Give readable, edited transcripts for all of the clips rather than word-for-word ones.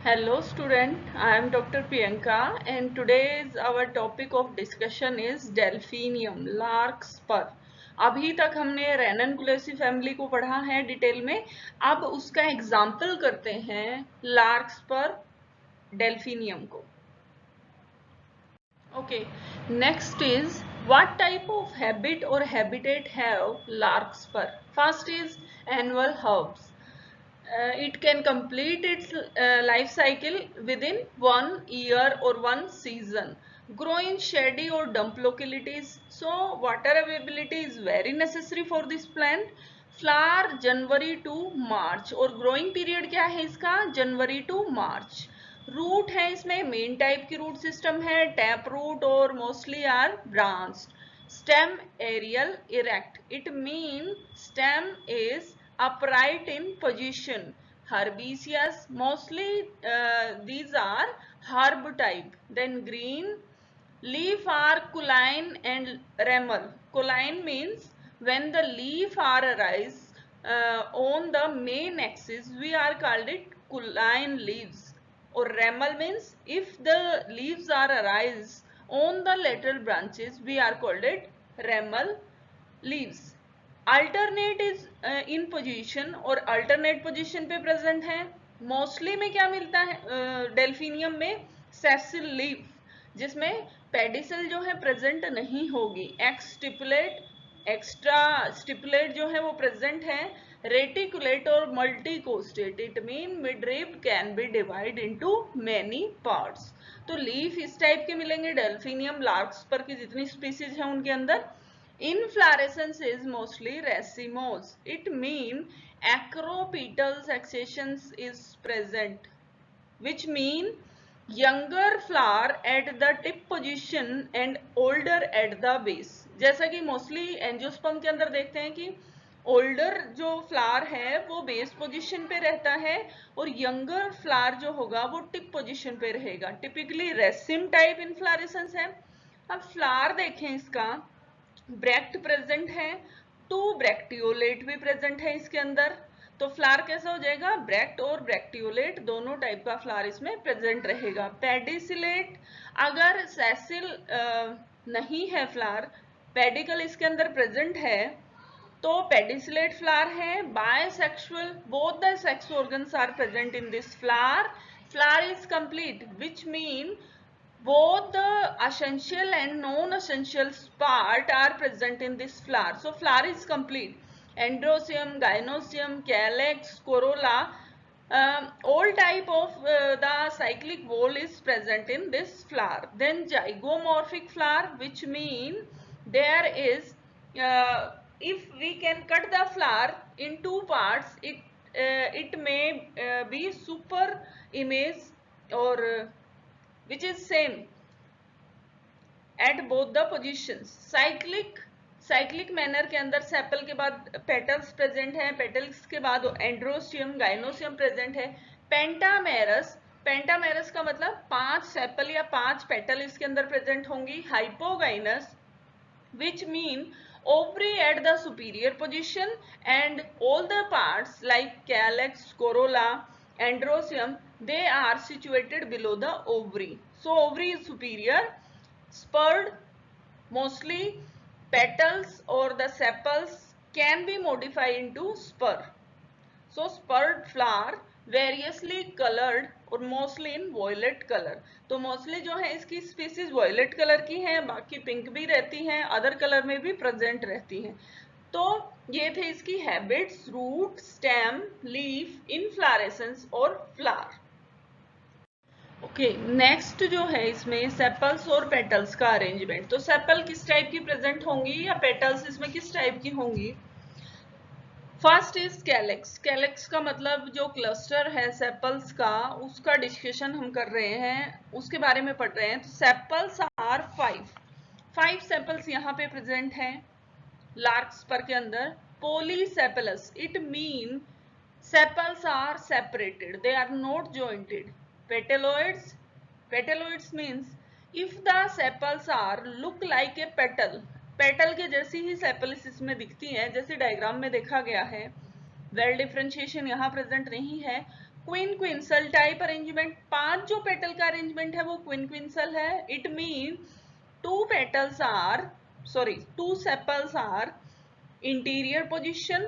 Hello student, I am Dr. Priyanka and today's our topic of discussion is Delphinium, larkspur. अभी तक हमने रेननकुलेसी family को पढ़ा है डिटेल में। अब उसका एग्जाम्पल करते हैं लार्कस्पर डेल्फिनियम को। Okay, next is what type of habit or habitat have larkspur? First is annual herbs. It can complete its life cycle within 1 year or 1 season. Grow in shady or damp localities. So water availability is very necessary for this plant. Flower January to March और growing period क्या है इसका? January to March. Root है इसमें main type की root system है, tap root और mostly are branched. Stem aerial erect, it mean stem is upright in position. Herbaceous, mostly these are herb type. Then green leaf are colline and ramal. Colline means when the leaf are arise on the main axis, we are called it colline leaves. Or ramal means if the leaves are arise on the lateral branches, we are called it ramal leaves. Alternate is in position और alternate position पे present है. Mostly में क्या मिलता है delphinium में? Cecil leaf, जिसमें pedicel जो है प्रेजेंट नहीं होगी. एक्स स्टिपुलेट एक्स्ट्रा स्टिपुलेट जो है वो प्रेजेंट है. रेटिकुलेट और multicostate, it mean midrib can be divide into many parts. तो लीफ इस टाइप के मिलेंगे डेल्फिनियम लार्कस्पर की जितनी स्पीसीज है उनके अंदर. Inflorescence is mostly racemose. It means acropetal sections is present, which mean younger flower at the tip position and older at the base. जैसा कि mostly एंजियोस्पर्म के अंदर देखते हैं कि ओल्डर जो फ्लावर है वो बेस पोजीशन पे रहता है और यंगर फ्लावर जो होगा वो टिप पोजीशन पे रहेगा. टिपिकली रेसिम टाइप इन्फ्लोरेसेंस है. अब फ्लावर देखें इसका, ब्रैक्ट प्रेजेंट है, 2 ब्रैक्टियोलेट भी प्रेजेंट है इसके अंदर. तो फ्लावर कैसा हो जाएगा? ब्रैक्ट और ब्रैक्टियोलेट दोनों टाइप का फ्लावर इसमें प्रेजेंट रहेगा. पेडिसिलेट, अगर सेसिल नहीं है फ्लावर, पेडिकल इसके अंदर प्रेजेंट है तो पेडिसिलेट फ्लावर है. Bisexual, both the sex organs are present in this flower. Flower is complete, which mean both the essential and non-essential part are present in this flower. So flower is complete. Androecium, gynoecium, calyx, corolla, all type of the cyclic wall is present in this flower. Then zygomorphic flower, which mean there is if we can cut the flower in 2 parts, it may be super image or which is same at both the positions. Cyclic manner के अंदर sepal के बाद petals present है, petals के बाद androecium, gynoecium present है. Pentamerous का मतलब 5 सेपल या 5 पेटल इसके अंदर प्रेजेंट होंगी. Hypogynous, which mean ovary at the superior position and all the parts like calyx, corolla, androecium, they are situated below the ovary. So ovary is superior. Spurred, mostly petals or the sepals can be modified into spur. So spurred flower variously colored और mostly in violet colour. तो mostly जो है इसकी species violet colour की हैं, बाकी pink भी रहती हैं, अदर कलर में भी प्रेजेंट रहती हैं. तो ये थे इसकी habits: root, stem, leaf, inflorescence और फ्लावर. ओके, नेक्स्ट जो है इसमें सेपल्स और पेटल्स का अरेंजमेंट. तो सेपल किस टाइप की प्रेजेंट होंगी या पेटल्स इसमें किस टाइप की होंगी? First is calyx. कैलेक्स का मतलब जो क्लस्टर है सेपल्स का, उसका डिस्कशन हम कर रहे हैं, उसके बारे में पढ़ रहे हैं. तो सेपल्स आर 5 सेपल्स यहाँ पे प्रेजेंट हैं लार्कस्पर के अंदर. Polysepalous, it mean sepals are separated, they are not jointed. Petaloids means if the sepals are look like a petal के जैसी ही सेपल्स इसमें दिखती हैं, जैसे डायग्राम में देखा गया है. वेल डिफरेंशिएशन यहाँ प्रेजेंट नहीं है. क्विनक्विंसल टाइप अरेंजमेंट, 5 जो पेटल का अरेंजमेंट है वो क्विनक्विंसल है. It mean two sepals are interior position,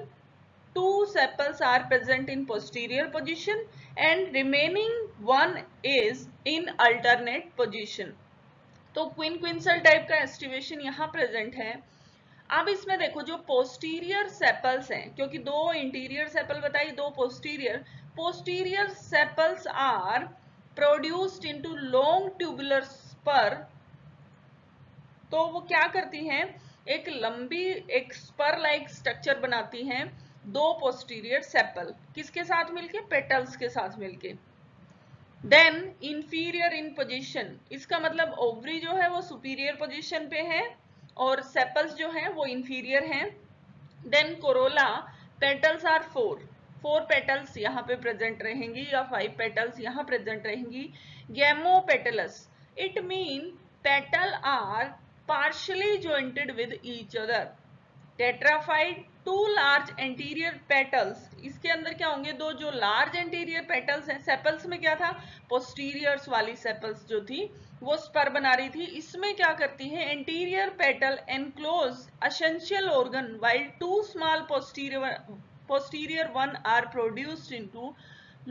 2 sepals are present in posterior position and remaining one is in alternate position. तो क्विनक्विंसल टाइप का एस्टिवेशन यहाँ प्रेजेंट है. अब इसमें देखो जो पोस्टीरियर सेपल्स हैं, क्योंकि 2 इंटीरियर सेपल बताई, 2 posterior sepals are produced into long tubular spur. तो वो क्या करती हैं, एक लंबी एक स्पर लाइक स्ट्रक्चर बनाती हैं 2 पोस्टीरियर सेपल, किसके साथ मिलके, पेटल्स के साथ मिलके. देन इंफीरियर इन पोजीशन, इसका मतलब ओवरी जो है वो सुपीरियर पोजीशन पे है और सेपल्स जो हैं वो इंफीरियर हैं. Then corolla, petals are 4 petals यहाँ पे प्रेजेंट रहेंगी या 5 पेटल्स यहाँ प्रेजेंट रहेंगी. Gamopetalous, it mean petal are partially jointed with each other. Tetraphyte, 2 large anterior petals, इसके अंदर क्या होंगे, 2 जो large anterior petals हैं. सेपल्स में क्या था, posteriors वाली सेपल्स जो थी वो स्पर बना रही थी. इसमें क्या करती है, anterior petal enclose essential organ while 2 small posterior one are produced into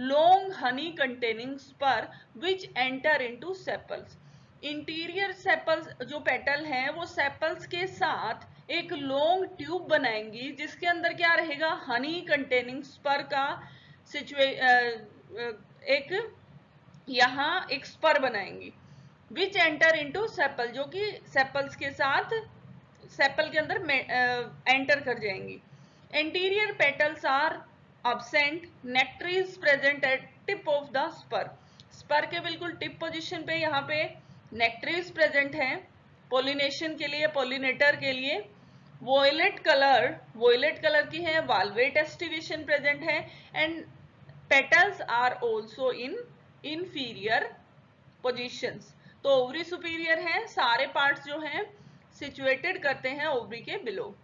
long honey containing spur which enter into sepals. Interior sepals जो पेटल हैं वो सेपल्स के साथ एक लॉन्ग ट्यूब बनाएंगी जिसके अंदर क्या रहेगा, हनी कंटेनिंग स्पर का एक यहाँ एक स्पर बनाएंगी. विच एंटर इनटू सेपल, जो कि सेपल्स के साथ सेपल के अंदर एंटर कर जाएंगी. Interior petals are absent, nectar is present at tip of the spur. Spur के बिल्कुल टिप पोजीशन पे यहाँ पे नेक्ट्रीज प्रेजेंट है पोलिनेशन के लिए, पोलिनेटर के लिए. वोयलेट कलर की है, वाल्वेट एस्टिवेशन प्रेजेंट है and petals are also in inferior positions. तो ओवरी सुपीरियर है, सारे पार्ट्स जो हैं सिचुएटेड करते हैं ओवरी के बिलो.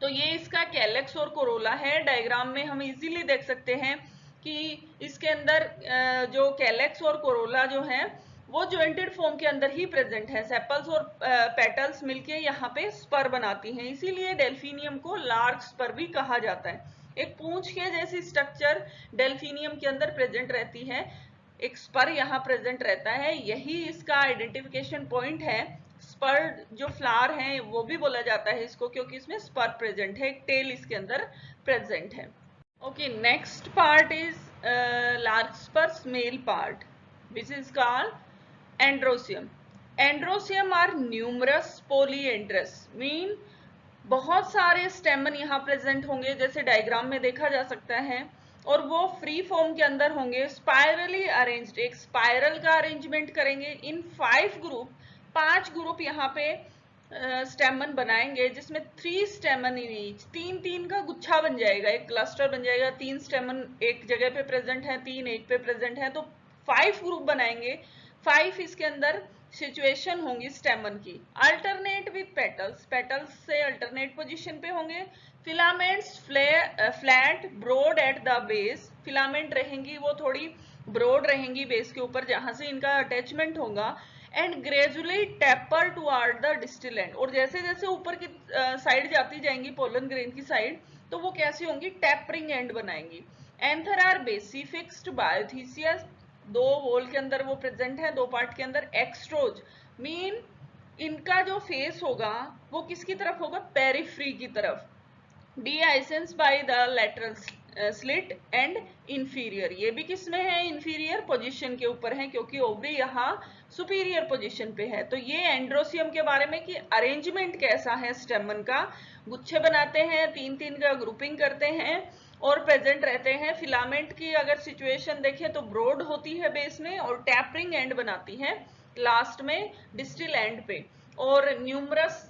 तो ये इसका कैलेक्स और कोरोला है. डायग्राम में हम इजीली देख सकते हैं कि इसके अंदर जो कैलेक्स और कोरोला जो है वो ज्वाइंटेड फॉर्म के अंदर ही प्रेजेंट है. सेपल्स और पेटल्स मिलके यहाँ पे स्पर बनाती हैं, इसीलिए डेल्फिनियम को लार्क स्पर भी कहा जाता है. एक पूंछ के जैसी स्ट्रक्चर डेल्फिनियम के अंदर प्रेजेंट रहती है, एक स्पर यहाँ प्रेजेंट रहता है, यही इसका आइडेंटिफिकेशन पॉइंट है. स्पर जो फ्लावर है वो भी बोला जाता है इसको क्योंकि इसमें स्पर प्रेजेंट है, एक टेल इसके अंदर प्रेजेंट है. Okay, next part is larkspur's male part which is called androecium. Androecium are numerous polyandrous, mean बहुत सारे स्टेमन यहाँ प्रेजेंट होंगे जैसे डायग्राम में देखा जा सकता है, और वो फ्री फॉर्म के अंदर होंगे, स्पाइरली अरेंज्ड, एक स्पाइरल का अरेंजमेंट करेंगे इन 5 ग्रुप. 5 ग्रुप यहाँ पे स्टेमन बनाएंगे जिसमें 3 स्टेमन इन ईच, 3 का गुच्छा बन जाएगा, एक क्लस्टर बन जाएगा. 3 स्टेमन एक जगह पे प्रेजेंट है, 3 एक पे प्रेजेंट है, तो 5 ग्रुप बनाएंगे. 5 इसके अंदर सिचुएशन होंगी स्टेमन की. अल्टरनेट विथ पेटल्स, पेटल्स से अल्टरनेट पोजीशन पे होंगे. Filaments flat broad at the base, filament रहेंगी वो थोड़ी ब्रॉड रहेंगी बेस के ऊपर जहां से इनका अटैचमेंट होगा. And gradually taper toward the distal end, और जैसे जैसे ऊपर की साइड जाती जाएंगी पोलन ग्रेन की साइड, तो वो कैसी होंगी, टेपरिंग एंड बनाएंगी. एंथर आर बेसी फिक्स्ड बायोथीसियस, 2 होल के अंदर वो प्रेजेंट है, 2 पार्ट के अंदर. एक्सट्रोज मीन इनका जो फेस होगा वो किसकी तरफ होगा, पेरिफ्री की तरफ. Dehiscence by the lateral slit and inferior, ये भी किसमें है, इंफीरियर पोजीशन के ऊपर है क्योंकि ओवरी यहाँ सुपीरियर पोजीशन पे है. तो ये एंड्रोसियम के बारे में कि अरेंजमेंट कैसा है स्टेमन का. गुच्छे बनाते हैं, 3 का ग्रुपिंग करते हैं और प्रेजेंट रहते हैं. फिलामेंट की अगर सिचुएशन देखें तो ब्रॉड होती है बेस में और टैपरिंग एंड बनाती है लास्ट में डिस्टल एंड पे, और न्यूमरस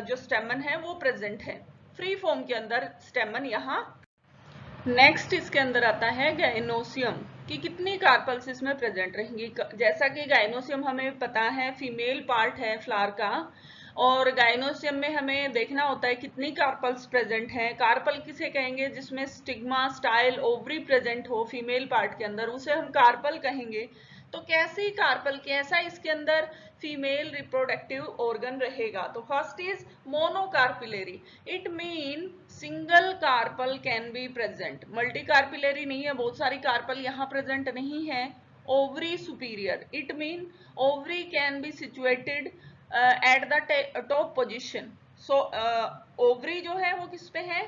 जो स्टेमन है वो प्रेजेंट है फ्री फॉर्म के अंदर स्टेमन यहाँ. नेक्स्ट इसके अंदर आता है गाइनोसियम कि कितनी कार्पल्स इसमें प्रेजेंट रहेंगी. जैसा कि गाइनोसियम हमें पता है फीमेल पार्ट है फ्लावर का और गाइनोसियम में हमें देखना होता है कितनी कार्पल्स प्रेजेंट हैं। कार्पल किसे कहेंगे? जिसमें स्टिग्मा, स्टाइल, ओवरी प्रेजेंट हो फीमेल पार्ट के अंदर, उसे हम कार्पल कहेंगे। तो कैसी कार्पल, कैसा इसके अंदर फीमेल रिप्रोडक्टिव ऑर्गन रहेगा? तो first is monocarpellary, it mean single carpel can be present. Multicarpellary नहीं है, बहुत सारी कार्पल यहाँ प्रेजेंट नहीं है। Ovary superior, it mean ovary can be situated at the top position. So ovary जो है वो किस पे है?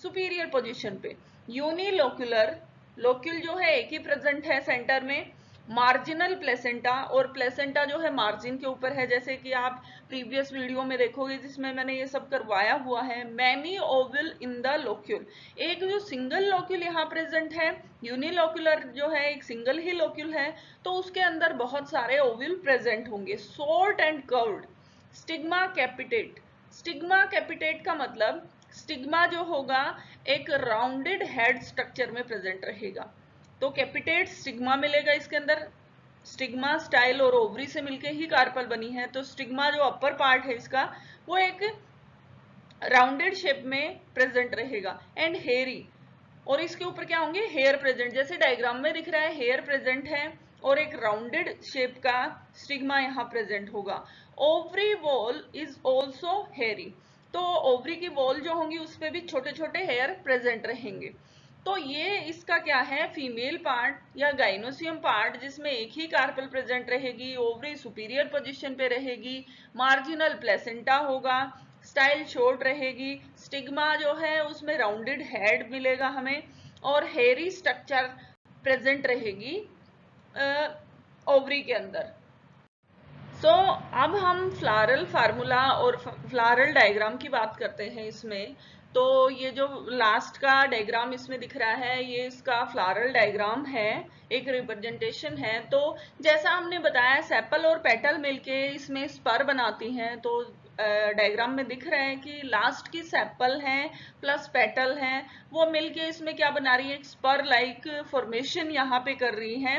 सुपीरियर पोजिशन पे। यूनिलोक्यूलर, लोक्यूल जो है एक ही प्रेजेंट है सेंटर में। मार्जिनल प्लेसेंटा, और प्लेसेंटा जो है मार्जिन के ऊपर है, जैसे कि आप प्रीवियस वीडियो में देखोगे जिसमें मैंने ये सब करवाया हुआ है। Many oval in the locule, एक जो सिंगल लोक्यूल यहाँ प्रेजेंट है, यूनिलोक्यूलर जो है एक सिंगल ही लोक्यूल है, तो उसके अंदर बहुत सारे ओवल प्रेजेंट होंगे। Short and curved. Stigma कैपिटेट, stigma कैपिटेट का मतलब स्टिग्मा जो होगा एक राउंडेड हेड स्ट्रक्चर में प्रेजेंट रहेगा। तो कैपिटेट स्टिग्मा मिलेगा इसके अंदर। स्टिग्मा, स्टाइल और ओवरी से मिलके ही कार्पल बनी है। तो स्टिग्मा जो अपर पार्ट है इसका, वो एक राउंडेड शेप में प्रेजेंट रहेगा। एंड हेयरी, और इसके ऊपर क्या होंगे? हेयर प्रेजेंट, जैसे डायग्राम में दिख रहा है हेयर प्रेजेंट है और एक राउंडेड शेप का स्टिग्मा यहाँ प्रेजेंट होगा। Ovary wall is also hairy, तो ओवरी की वॉल जो होंगी उस पर भी छोटे छोटे हेयर प्रेजेंट रहेंगे। तो ये इसका क्या है? फीमेल पार्ट या गाइनोसियम पार्ट, जिसमें एक ही कार्पल प्रेजेंट रहेगी, ओवरी सुपीरियर पोजीशन पे रहेगी, मार्जिनल प्लेसेंटा होगा, स्टाइल शॉर्ट रहेगी, स्टिग्मा जो है उसमें राउंडेड हेड मिलेगा हमें, और हेयरी स्ट्रक्चर प्रेजेंट रहेगी ओवरी के अंदर। सो अब हम फ्लारल फार्मूला और फ्लारल डायग्राम की बात करते हैं इसमें। तो ये जो लास्ट का डायग्राम इसमें दिख रहा है, ये इसका फ्लारल डायग्राम है, एक रिप्रेजेंटेशन है। तो जैसा हमने बताया सेपल और पेटल मिलके इसमें स्पर बनाती हैं। तो डायग्राम में दिख रहा है कि लास्ट की सेपल है प्लस पेटल है, वो मिलके इसमें क्या बना रही है? एक स्पर लाइक फॉर्मेशन यहाँ पे कर रही है।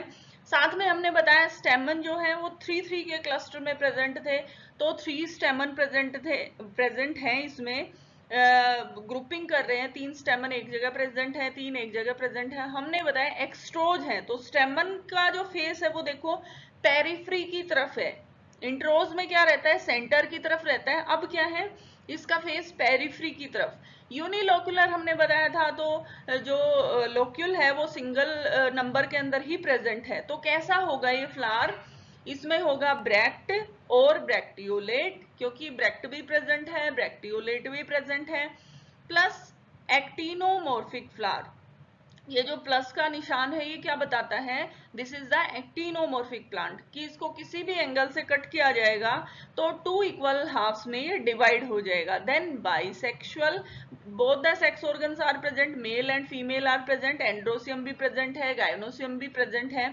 साथ में हमने बताया स्टेमन जो है वो 3-3 के क्लस्टर में प्रेजेंट थे। तो 3 स्टेमन प्रेजेंट हैं इसमें। ग्रुपिंग कर रहे हैं, 3 स्टेमन एक जगह प्रेजेंट है, 3 एक जगह प्रेजेंट है। हमने बताया एक्सट्रोज है, तो स्टेमन का जो फेस है वो देखो पेरिफ्री की तरफ है। इंट्रोज में क्या रहता है? सेंटर की तरफ रहता है। अब क्या है? इसका फेस पेरिफ्री की तरफ। यूनिलोक्यूलर हमने बताया था, तो जो लोक्यूल है वो सिंगल नंबर के अंदर ही प्रेजेंट है। तो कैसा होगा ये फ्लावर? इसमें होगा ब्रैक्ट और ब्रैक्टियोलेट, क्योंकि ब्रैक्ट भी प्रेजेंट है, ब्रैक्टियोलेट भी प्रेजेंट है, प्लस एक्टिनोमॉर्फिक फ्लावर। ये जो प्लस का निशान है ये क्या बताता है? This is the actinomorphic plant, कि इसको किसी भी एंगल से कट किया जाएगा तो 2 इक्वल हाफ्स में ये डिवाइड हो जाएगा। Then bisexual, both the sex organs are present, male and female are present, androecium भी प्रेजेंट है, गायनोसियम भी प्रेजेंट है।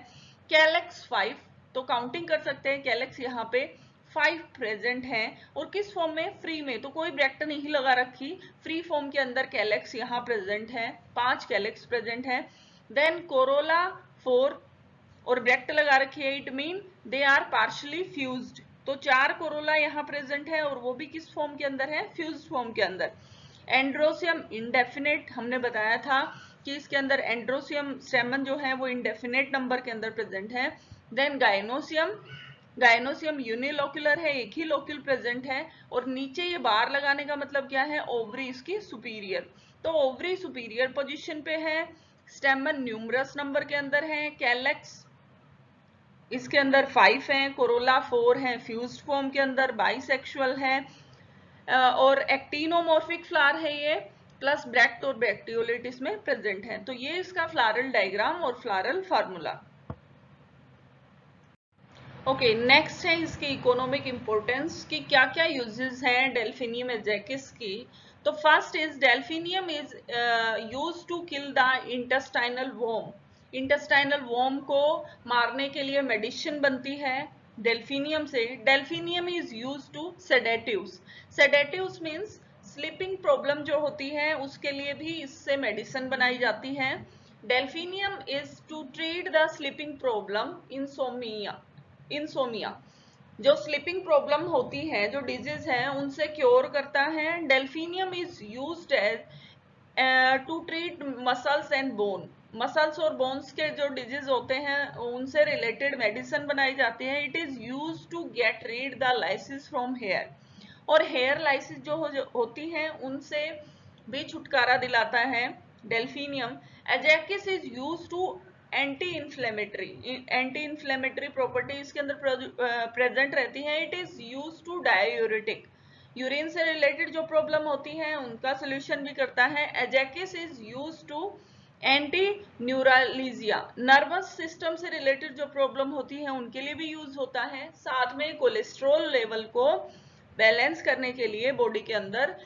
कैलेक्स 5, तो काउंटिंग कर सकते हैं, कैलेक्स यहाँ पे 5 प्रेजेंट हैं। और किस फॉर्म में? फ्री में, तो कोई ब्रैक्ट नहीं लगा रखी, फ्री फॉर्म के अंदर कैलेक्स यहाँ प्रेजेंट है, 5 कैलेक्स प्रेजेंट है। देन कोरोला 4 और ब्रैक्ट लगा रखी है, it mean they are partially fused, तो 4 कोरोला यहाँ प्रेजेंट है और वो भी किस फॉर्म के अंदर है? फ्यूज्ड फॉर्म के अंदर। एंड्रोसियम इंडेफिनेट, हमने बताया था कि इसके अंदर एंड्रोसियम स्टेमन जो है वो इंडेफिनेट नंबर के अंदर प्रेजेंट है। देन गायनोसियम, गायनोसियम यूनिलोक्यूलर है, एक ही लोक्यूल प्रेजेंट है। और नीचे ये बार लगाने का मतलब क्या है? ओवरी इसकी सुपीरियर, तो ओवरी सुपीरियर पोजीशन पे है, स्टेमन न्यूमरस नंबर के अंदर है, कैलेक्स इसके अंदर 5 है, कोरोला 4 है, फ्यूज्ड फॉर्म के अंदर, बाइसेक्सुअल है, और एक्टिनोमॉर्फिक फ्लावर है ये, प्लस ब्रैक्ट और ब्रैक्टियोलेट इसमें प्रेजेंट है। तो ये इसका फ्लारल डायग्राम और फ्लारल फार्मूला। ओके, नेक्स्ट है इसकी इकोनॉमिक इंपोर्टेंस, कि क्या क्या यूजेस हैं डेल्फिनियम एजेकिस की। तो first is Delphinium is used to kill the intestinal worm, intestinal worm को मारने के लिए मेडिसिन बनती है डेल्फिनियम से। Delphinium is used to sedatives, sedatives means sleeping problem जो होती है उसके लिए भी इससे मेडिसिन बनाई जाती है। Delphinium is to treat the sleeping problem insomnia, insomnia. जो स्लीपिंग प्रॉब्लम होती है, जो डिजीज है, उनसे क्योर करता है। Delphinium is used as to treat muscles and bone. Muscles और बोन्स के जो डिजीज होते हैं उनसे रिलेटेड मेडिसिन बनाई जाती है। It is use to get rid the lices from hair, और हेयर लाइसिस जो होती है उनसे भी छुटकारा दिलाता है डेल्फिनियम। एजेकिस is use to anti inflammatory property इसके अंदर प्रेजेंट रहती है। It is use to diuretic, urine से रिलेटेड जो प्रॉब्लम होती है उनका सोल्यूशन भी करता है। एजेकिस is use to anti neuralgia, nervous system से रिलेटेड जो प्रॉब्लम होती है उनके लिए भी यूज होता है। साथ में कोलेस्ट्रॉल लेवल को बैलेंस करने के लिए बॉडी के अंदर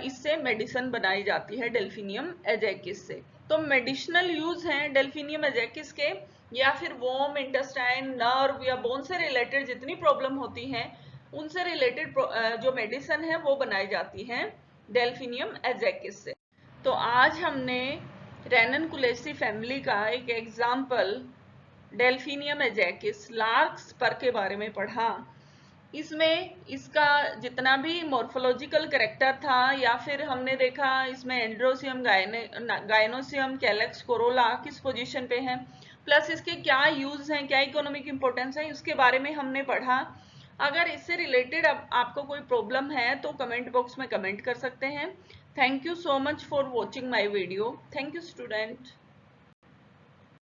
इससे मेडिसिन बनाई जाती है डेल्फिनियम एजेकिस से। तो मेडिसिनल यूज हैं डेल्फिनियम एजेकिस के, या फिर वोम, इंटेस्टाइन, नर्व या बोन से रिलेटेड जितनी प्रॉब्लम होती है उनसे रिलेटेड जो मेडिसिन है वो बनाई जाती है डेल्फिनियम एजेकिस से। तो आज हमने रेननकुलेसी फैमिली का एक एग्जाम्पल डेल्फिनियम एजेकिस लार्क स्पर के बारे में पढ़ा। इसमें इसका जितना भी मॉर्फोलॉजिकल करेक्टर था, या फिर हमने देखा इसमें एंड्रोसियम, गायनोसियम, कैलेक्स, कोरोला किस पोजीशन पे है, प्लस इसके क्या यूज हैं, क्या इकोनॉमिक इंपॉर्टेंस है, इसके बारे में हमने पढ़ा। अगर इससे रिलेटेड आपको कोई प्रॉब्लम है तो कमेंट बॉक्स में कमेंट कर सकते हैं। Thank you so much for watching my video. Thank you student.